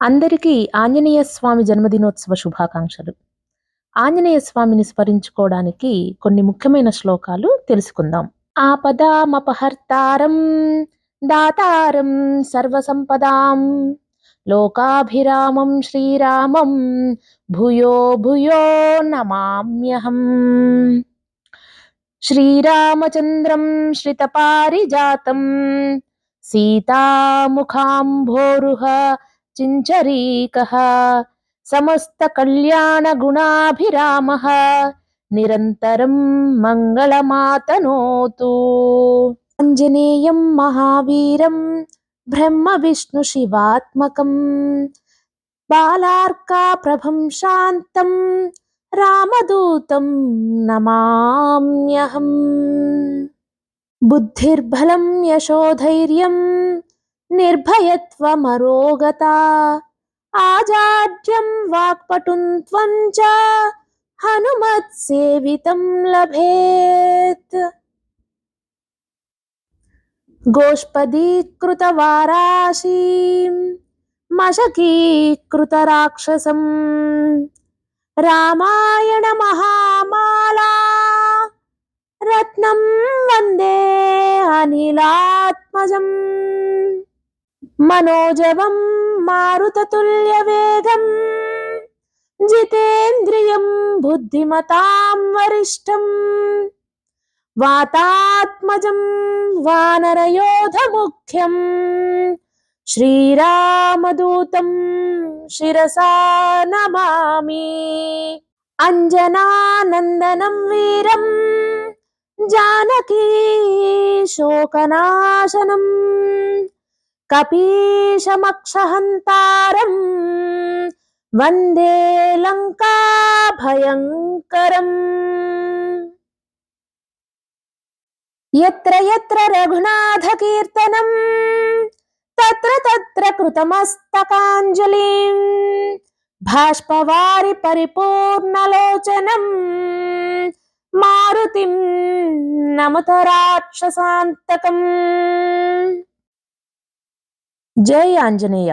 అందరికీ ఆంజనేయ స్వామి జన్మదినోత్సవ శుభాకాంక్షలు. ఆంజనేయ స్వామిని స్మరించుకోవడానికి కొన్ని ముఖ్యమైన శ్లోకాలు తెలుసుకుందాం. ఆపదామపహర్తారం దాతారం సర్వసంపదాం లోకాభిరామం శ్రీరామం భూయో భూయో నమామ్యహం. శ్రీరామచంద్రం శ్రితపారిజాతం సీతాముఖాంభోరుహ చించరీకః సమస్తకళ్యాణగుణాభిరామः నిరంతరం మంగళమాతనోతు. ఆంజనేయం మహావీరం బ్రహ్మవిష్ణు శివాత్మకం బాలార్కాప్రభం శాంతం రామదూతం నమామ్యహం. బుద్ధిర్బలం యశోధైర్యం నిర్భయత్వమరోగత ఆజాడ్యం వాక్పటుత్వం చ హనుమత్సేవితం లభేత్. గోష్పదీకృతవారాశీం మశకీకృతరాక్షసం రామాయణ మహామాలా రత్నం వందే అనిలాత్మజం. మనోజవం మారుతతుల్యవేగం జితేంద్రియం బుద్ధిమతాం వరిష్టం వాతాత్మజం వానరయోధముఖ్యం శ్రీరామదూతం శిరసా నమామి. అంజనానందనం వీరం జానకీ శోకనాశనం కపీశమక్షహంతారం వందే లంకా భయంకరం. యత్ర యత్ర రఘునాథ కీర్తనం తత్ర తత్ర కృతమస్తకాంజలిం భాష్పవారి పరిపూర్ణలోచనం మారుతిం నమత రాక్షసాంతకం. జై ఆంజనేయ.